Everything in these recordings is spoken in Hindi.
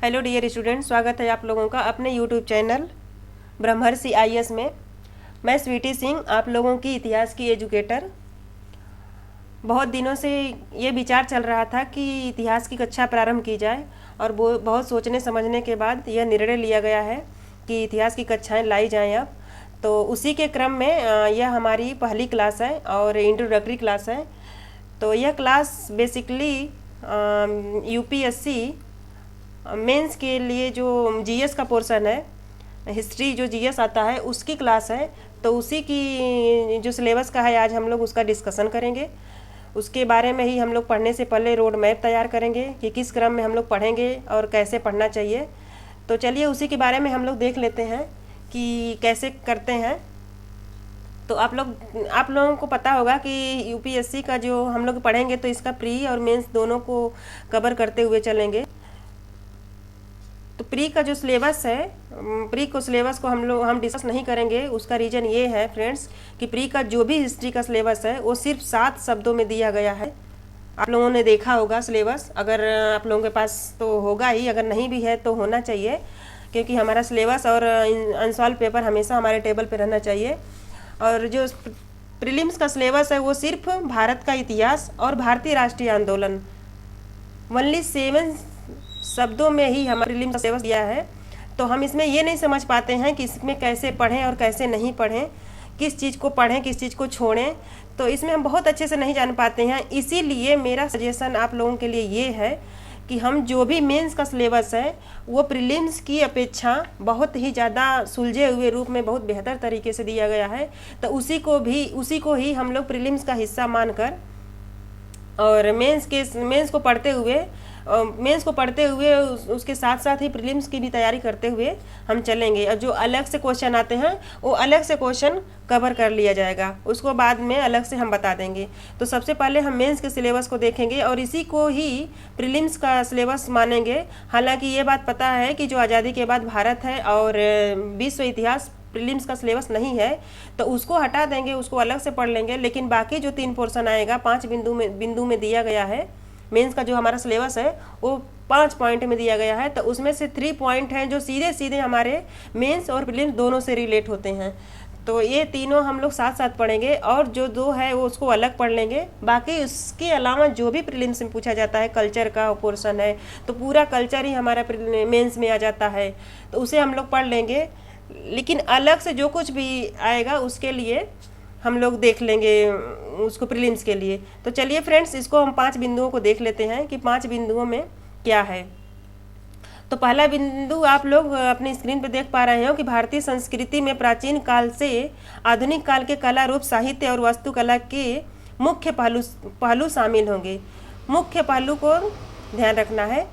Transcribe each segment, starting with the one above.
हेलो डियर स्टूडेंट, स्वागत है आप लोगों का अपने यूट्यूब चैनल ब्रह्मर्षि आईएएस में। मैं स्वीटी सिंह, आप लोगों की इतिहास की एजुकेटर। बहुत दिनों से ये विचार चल रहा था कि इतिहास की कक्षा प्रारंभ की जाए और बहुत सोचने समझने के बाद यह निर्णय लिया गया है कि इतिहास की कक्षाएं लाई जाएं अब। तो उसी के क्रम में यह हमारी पहली क्लास है और इंट्रोडक्टरी क्लास है। तो यह क्लास बेसिकली यूपीएससी मेंस के लिए जो जीएस का पोर्शन है, हिस्ट्री जो जीएस आता है उसकी क्लास है। तो उसी की जो सिलेबस का है आज हम लोग उसका डिस्कशन करेंगे। उसके बारे में ही हम लोग पढ़ने से पहले रोड मैप तैयार करेंगे कि किस क्रम में हम लोग पढ़ेंगे और कैसे पढ़ना चाहिए। तो चलिए उसी के बारे में हम लोग देख लेते हैं कि कैसे करते हैं। तो आप लोगों को पता होगा कि यूपीएससी का जो हम लोग पढ़ेंगे तो इसका प्री और मेंस दोनों को कवर करते हुए चलेंगे। तो प्री का जो सिलेबस है, प्री को सिलेबस को हम डिस्कस नहीं करेंगे। उसका रीज़न ये है फ्रेंड्स कि प्री का जो भी हिस्ट्री का सिलेबस है वो सिर्फ 7 शब्दों में दिया गया है। आप लोगों ने देखा होगा सिलेबस, अगर आप लोगों के पास तो होगा ही, अगर नहीं भी है तो होना चाहिए, क्योंकि हमारा सिलेबस और अनसॉल्व पेपर हमेशा हमारे टेबल पर रहना चाहिए। और जो प्रीलिम्स का सिलेबस है वो सिर्फ भारत का इतिहास और भारतीय राष्ट्रीय आंदोलन, ओनली 7 शब्दों में ही हमारे प्रीलिम्स का सिलेबस दिया है। तो हम इसमें ये नहीं समझ पाते हैं कि इसमें कैसे पढ़ें और कैसे नहीं पढ़ें, किस चीज़ को पढ़ें किस चीज़ को छोड़ें। तो इसमें हम बहुत अच्छे से नहीं जान पाते हैं। इसीलिए मेरा सजेशन आप लोगों के लिए ये है कि हम जो भी मेंस का सिलेबस है वो प्रीलिम्स की अपेक्षा बहुत ही ज़्यादा सुलझे हुए रूप में बहुत बेहतर तरीके से दिया गया है। तो उसी को ही हम लोग प्रीलिम्स का हिस्सा मानकर और मेंस को पढ़ते हुए उसके साथ साथ ही प्रीलिम्स की भी तैयारी करते हुए हम चलेंगे। और जो अलग से क्वेश्चन आते हैं वो अलग से क्वेश्चन कवर कर लिया जाएगा, उसको बाद में अलग से हम बता देंगे। तो सबसे पहले हम मेंस के सिलेबस को देखेंगे और इसी को ही प्रीलिम्स का सिलेबस मानेंगे। हालांकि ये बात पता है कि जो आज़ादी के बाद भारत है और विश्व इतिहास प्रीलिम्स का सिलेबस नहीं है, तो उसको हटा देंगे, उसको अलग से पढ़ लेंगे। लेकिन बाकी जो 3 पोर्शन आएगा 5 बिंदु में दिया गया है। मेंस का जो हमारा सिलेबस है वो 5 पॉइंट में दिया गया है। तो उसमें से 3 पॉइंट हैं जो सीधे सीधे हमारे मेंस और प्रीलिम्स दोनों से रिलेट होते हैं। तो ये तीनों हम लोग साथ साथ पढ़ेंगे और जो 2 है वो उसको अलग पढ़ लेंगे। बाकी उसके अलावा जो भी प्रीलिम्स में पूछा जाता है, कल्चर का पोर्शन है तो पूरा कल्चर ही हमारा मेंस में आ जाता है, तो उसे हम लोग पढ़ लेंगे। लेकिन अलग से जो कुछ भी आएगा उसके लिए हम लोग देख लेंगे, उसको प्रीलिम्स के लिए। तो चलिए फ्रेंड्स, इसको हम 5 बिंदुओं को देख लेते हैं कि 5 बिंदुओं में क्या है। तो पहला बिंदु आप लोग अपनी स्क्रीन पर देख पा रहे हो कि भारतीय संस्कृति में प्राचीन काल से आधुनिक काल के कला रूप, साहित्य और वास्तुकला के मुख्य पहलू शामिल होंगे। मुख्य पहलू को ध्यान रखना है।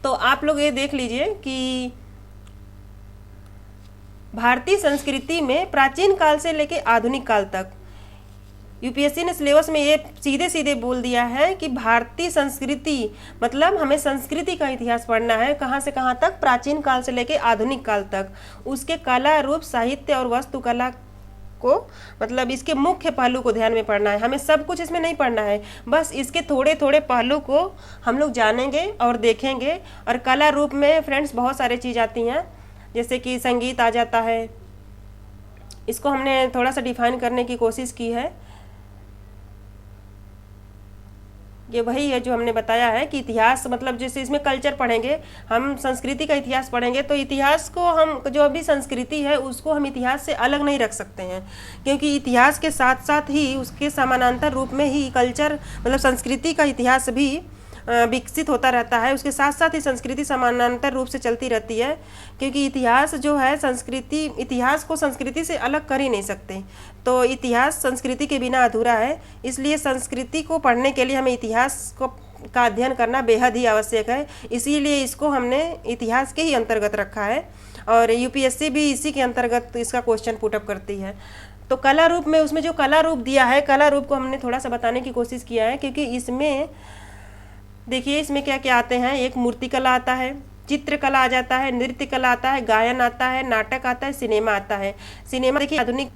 तो आप लोग ये देख लीजिए कि भारतीय संस्कृति में प्राचीन काल से लेकर आधुनिक काल तक यूपीएससी ने सिलेबस में ये सीधे सीधे बोल दिया है कि भारतीय संस्कृति मतलब हमें संस्कृति का इतिहास पढ़ना है। कहाँ से कहाँ तक? प्राचीन काल से लेकर आधुनिक काल तक। उसके कला रूप, साहित्य और वास्तुकला को मतलब इसके मुख्य पहलू को ध्यान में पढ़ना है। हमें सब कुछ इसमें नहीं पढ़ना है, बस इसके थोड़े थोड़े पहलू को हम लोग जानेंगे और देखेंगे। और कला रूप में फ्रेंड्स बहुत सारी चीज़ आती हैं, जैसे कि संगीत आ जाता है। इसको हमने थोड़ा सा डिफाइन करने की कोशिश की है। ये वही है जो हमने बताया है कि इतिहास मतलब जैसे इसमें कल्चर पढ़ेंगे, हम संस्कृति का इतिहास पढ़ेंगे। तो इतिहास को हम जो भी संस्कृति है उसको हम इतिहास से अलग नहीं रख सकते हैं, क्योंकि इतिहास के साथ साथ ही उसके समानांतर रूप में ही कल्चर मतलब संस्कृति का इतिहास भी विकसित होता रहता है। उसके साथ साथ ही संस्कृति समानांतर रूप से चलती रहती है, क्योंकि इतिहास जो है इतिहास को संस्कृति से अलग कर ही नहीं सकते। तो इतिहास संस्कृति के बिना अधूरा है। इसलिए संस्कृति को पढ़ने के लिए हमें इतिहास का अध्ययन करना बेहद ही आवश्यक है। इसीलिए इसको हमने इतिहास के ही अंतर्गत रखा है और यूपीएससी भी इसी के अंतर्गत इसका क्वेश्चन पुटअप करती है। तो कला रूप में उसमें जो कला रूप दिया है, कला रूप को हमने थोड़ा सा बताने की कोशिश किया है, क्योंकि इसमें देखिए इसमें क्या क्या आते हैं। एक मूर्ति कला आता है, चित्रकला आ जाता है, नृत्य कला आता है, गायन आता है, नाटक आता है, सिनेमा आता है। सिनेमा देखिए आधुनिक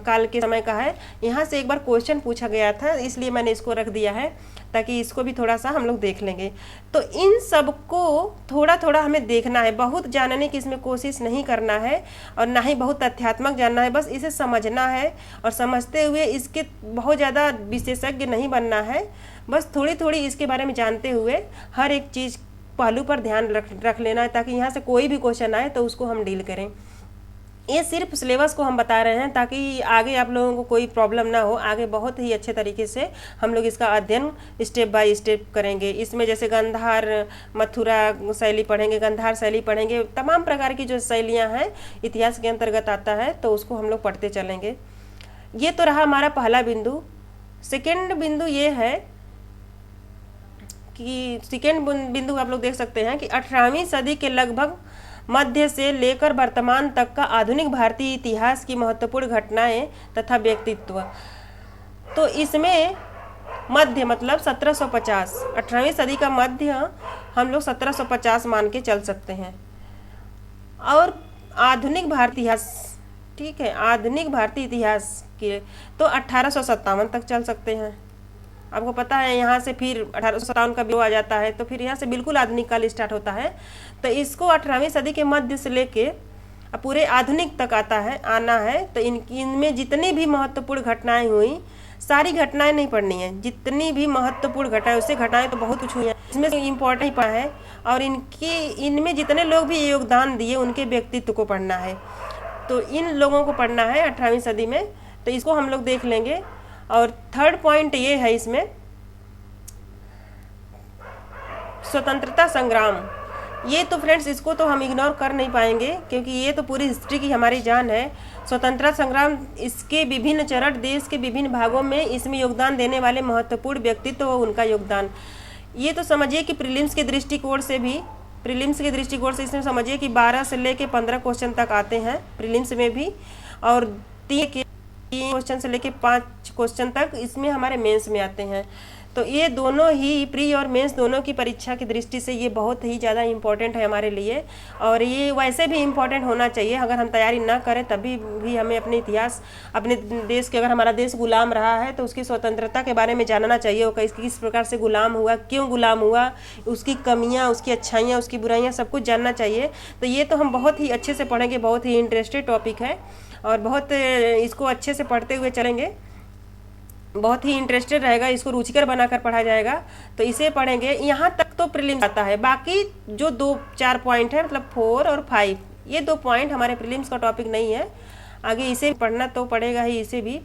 काल के समय का है। यहाँ से एक बार क्वेश्चन पूछा गया था, इसलिए मैंने इसको रख दिया है ताकि इसको भी थोड़ा सा हम लोग देख लेंगे। तो इन सब को थोड़ा थोड़ा हमें देखना है, बहुत जानने की इसमें कोशिश नहीं करना है और ना ही बहुत तथ्यात्मक जानना है, बस इसे समझना है और समझते हुए इसके बहुत ज़्यादा विशेषज्ञ नहीं बनना है, बस थोड़ी थोड़ी इसके बारे में जानते हुए हर एक चीज़ पहलू पर ध्यान रख लेना है ताकि यहाँ से कोई भी क्वेश्चन आए तो उसको हम डील करें। ये सिर्फ सिलेबस को हम बता रहे हैं ताकि आगे आप लोगों को कोई प्रॉब्लम ना हो, आगे बहुत ही अच्छे तरीके से हम लोग इसका अध्ययन स्टेप बाय स्टेप करेंगे। इसमें जैसे गांधार मथुरा शैली पढ़ेंगे, गांधार शैली पढ़ेंगे, तमाम प्रकार की जो शैलियाँ हैं इतिहास के अंतर्गत आता है, तो उसको हम लोग पढ़ते चलेंगे। ये तो रहा हमारा पहला बिंदु। सेकेंड बिंदु ये है कि सेकेंड बिंदु आप लोग देख सकते हैं कि 18वीं सदी के लगभग मध्य से लेकर वर्तमान तक का आधुनिक भारतीय इतिहास की महत्वपूर्ण घटनाएं तथा व्यक्तित्व। तो इसमें मध्य मतलब 1750, 18वीं सदी का मध्य हम लोग 1750 मान के चल सकते हैं। और आधुनिक भारतीय इतिहास, ठीक है, आधुनिक भारतीय इतिहास के तो 1857 तक चल सकते हैं। आपको पता है यहाँ से फिर 1857 का आ जाता है, तो फिर यहाँ से बिल्कुल आधुनिक काल स्टार्ट होता है। तो इसको 18वीं सदी के मध्य से लेके पूरे आधुनिक तक आना है। तो इनमें जितनी भी महत्वपूर्ण घटनाएं हुई, सारी घटनाएं नहीं पढ़नी है, जितनी भी महत्वपूर्ण घटनाएं, उससे घटनाएं तो बहुत कुछ हुई हैं, इसमें से इम्पोर्टेंट ही पढ़ा है। और इनमें जितने लोग भी योगदान दिए उनके व्यक्तित्व को पढ़ना है, तो इन लोगों को पढ़ना है 18वीं सदी में। तो इसको हम लोग देख लेंगे। और थर्ड पॉइंट ये है इसमें स्वतंत्रता संग्राम। ये तो फ्रेंड्स इसको तो हम इग्नोर कर नहीं पाएंगे क्योंकि ये तो पूरी हिस्ट्री की हमारी जान है। स्वतंत्रता संग्राम, इसके विभिन्न चरण, देश के विभिन्न भागों में इसमें योगदान देने वाले महत्वपूर्ण व्यक्तित्व व उनका योगदान। ये तो समझिए कि प्रीलिम्स के दृष्टिकोण से इसमें समझिए कि 12 से लेके 15 क्वेश्चन तक आते हैं प्रीलिम्स में भी, और 3 क्वेश्चन से लेके 5 क्वेश्चन तक इसमें हमारे मेंस में आते हैं। तो ये दोनों ही प्री और मेंस दोनों की परीक्षा की दृष्टि से ये बहुत ही ज़्यादा इम्पोर्टेंट है हमारे लिए, और ये वैसे भी इम्पोर्टेंट होना चाहिए। अगर हम तैयारी ना करें तभी भी हमें अपने इतिहास, अपने देश के, अगर हमारा देश गुलाम रहा है तो उसकी स्वतंत्रता के बारे में जानना चाहिए। वो किस प्रकार से गुलाम हुआ, क्यों गुलाम हुआ, उसकी कमियाँ, उसकी अच्छाइयाँ, उसकी बुराइयाँ, सब कुछ जानना चाहिए। तो ये तो हम बहुत ही अच्छे से पढ़ेंगे, बहुत ही इंटरेस्टेड टॉपिक है और बहुत इसको अच्छे से पढ़ते हुए चलेंगे, बहुत ही इंटरेस्टेड रहेगा, इसको रुचिकर बनाकर पढ़ा जाएगा। तो इसे पढ़ेंगे। यहाँ तक तो प्रीलिम्स आता है, बाकी जो 2-4 पॉइंट है, मतलब 4 और 5, ये 2 पॉइंट हमारे प्रीलिम्स का टॉपिक नहीं है। आगे इसे पढ़ना तो पड़ेगा ही, इसे भी।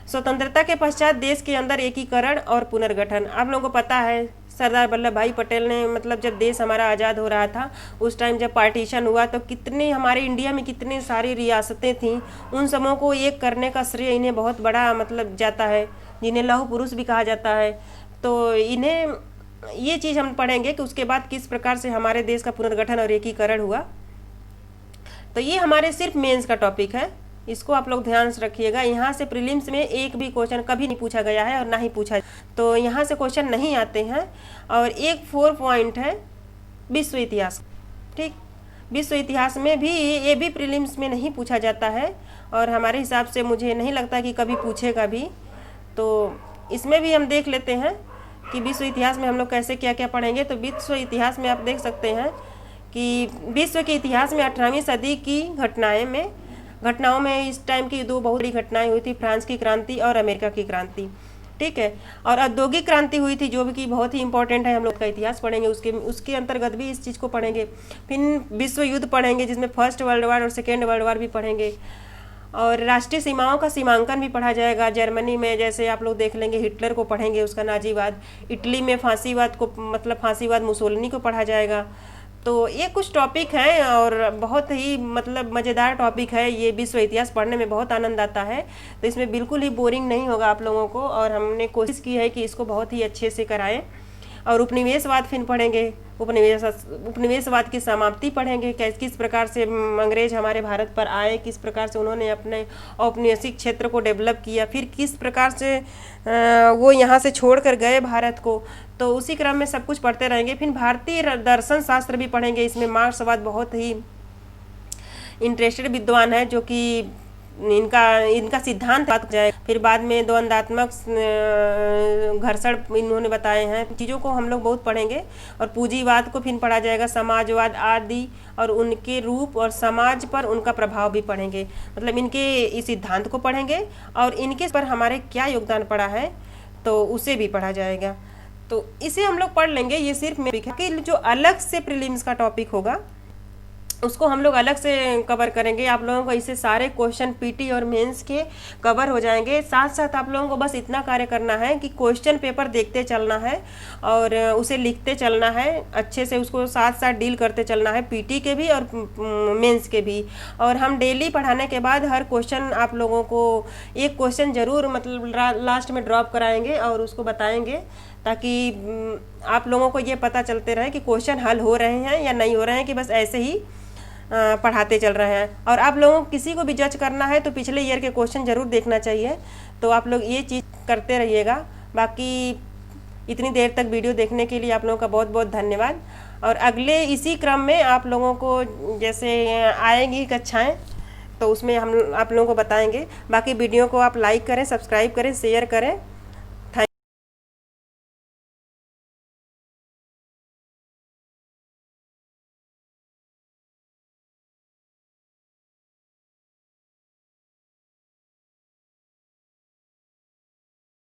स्वतंत्रता के पश्चात देश के अंदर एकीकरण और पुनर्गठन। आप लोगों को पता है सरदार वल्लभ भाई पटेल ने, मतलब जब देश हमारा आज़ाद हो रहा था उस टाइम जब पार्टीशन हुआ तो कितने हमारे इंडिया में कितनी सारी रियासतें थीं, उन सबों को एक करने का श्रेय इन्हें बहुत बड़ा मतलब जाता है, जिन्हें लौह पुरुष भी कहा जाता है। तो इन्हें ये चीज़ हम पढ़ेंगे कि उसके बाद किस प्रकार से हमारे देश का पुनर्गठन और एकीकरण हुआ। तो ये हमारे सिर्फ मेंस का टॉपिक है, इसको आप लोग ध्यान से रखिएगा। यहाँ से प्रीलिम्स में एक भी क्वेश्चन कभी नहीं पूछा गया है और ना ही पूछा, तो यहाँ से क्वेश्चन नहीं आते हैं। और एक 4 पॉइंट है विश्व इतिहास, ठीक। विश्व इतिहास में भी ये भी प्रीलिम्स में नहीं पूछा जाता है और हमारे हिसाब से मुझे नहीं लगता कि कभी पूछेगा भी। तो इसमें भी हम देख लेते हैं कि विश्व इतिहास में हम लोग कैसे क्या क्या पढ़ेंगे। तो विश्व इतिहास में आप देख सकते हैं कि विश्व के इतिहास में 18वीं सदी की घटनाओं में इस टाइम की 2 बहुत बड़ी घटनाएं हुई थी, फ्रांस की क्रांति और अमेरिका की क्रांति, ठीक है। और औद्योगिक क्रांति हुई थी जो कि बहुत ही इंपॉर्टेंट है, हम लोग का इतिहास पढ़ेंगे, उसके अंतर्गत भी इस चीज़ को पढ़ेंगे। फिर विश्व युद्ध पढ़ेंगे जिसमें फर्स्ट वर्ल्ड वार और सेकेंड वर्ल्ड वार भी पढ़ेंगे। और राष्ट्रीय सीमाओं का सीमांकन भी पढ़ा जाएगा। जर्मनी में जैसे आप लोग देख लेंगे हिटलर को पढ़ेंगे, उसका नाजीवाद। इटली में फांसीवाद को, मतलब फांसीवाद मुसोलिनी को पढ़ा जाएगा। तो ये कुछ टॉपिक हैं और बहुत ही मतलब मज़ेदार टॉपिक है। ये विश्व इतिहास पढ़ने में बहुत आनंद आता है, तो इसमें बिल्कुल ही बोरिंग नहीं होगा आप लोगों को, और हमने कोशिश की है कि इसको बहुत ही अच्छे से कराएं। और उपनिवेशवाद फिर पढ़ेंगे, उपनिवेशवाद की समाप्ति पढ़ेंगे, किस प्रकार से अंग्रेज हमारे भारत पर आए, किस प्रकार से उन्होंने अपने औपनिवेशिक क्षेत्र को डेवलप किया, फिर किस प्रकार से वो यहाँ से छोड़ कर गए भारत को। तो उसी क्रम में सब कुछ पढ़ते रहेंगे। फिर भारतीय दर्शन शास्त्र भी पढ़ेंगे। इसमें मार्क्सवाद बहुत ही इंटरेस्टेड विद्वान है, जो कि इनका सिद्धांत बात हो जाए। फिर बाद में द्वंद्वात्मक घर्षण इन्होंने बताए हैं। चीज़ों को हम लोग बहुत पढ़ेंगे। और पूंजीवाद को फिर पढ़ा जाएगा, समाजवाद आदि, और उनके रूप और समाज पर उनका प्रभाव भी पढ़ेंगे। मतलब इनके इस सिद्धांत को पढ़ेंगे और इनके पर हमारे क्या योगदान पड़ा है तो उसे भी पढ़ा जाएगा। तो इसे हम लोग पढ़ लेंगे। ये सिर्फ कि जो अलग से प्रीलिम्स का टॉपिक होगा उसको हम लोग अलग से कवर करेंगे। आप लोगों को इससे सारे क्वेश्चन पीटी और मेंस के कवर हो जाएंगे। साथ साथ आप लोगों को बस इतना कार्य करना है कि क्वेश्चन पेपर देखते चलना है और उसे लिखते चलना है, अच्छे से उसको साथ साथ डील करते चलना है, पीटी के भी और मेंस के भी। और हम डेली पढ़ाने के बाद हर क्वेश्चन आप लोगों को एक क्वेश्चन ज़रूर मतलब लास्ट में ड्रॉप कराएंगे और उसको बताएंगे, ताकि आप लोगों को ये पता चलते रहे कि क्वेश्चन हल हो रहे हैं या नहीं हो रहे हैं, कि बस ऐसे ही पढ़ाते चल रहे हैं। और आप लोगों को किसी को भी जज करना है तो पिछले ईयर के क्वेश्चन ज़रूर देखना चाहिए। तो आप लोग ये चीज़ करते रहिएगा। बाकी इतनी देर तक वीडियो देखने के लिए आप लोगों का बहुत बहुत धन्यवाद। और अगले इसी क्रम में आप लोगों को जैसे आएंगी कक्षाएं तो उसमें हम आप लोगों को बताएंगे। बाकी वीडियो को आप लाइक करें, सब्सक्राइब करें, शेयर करें।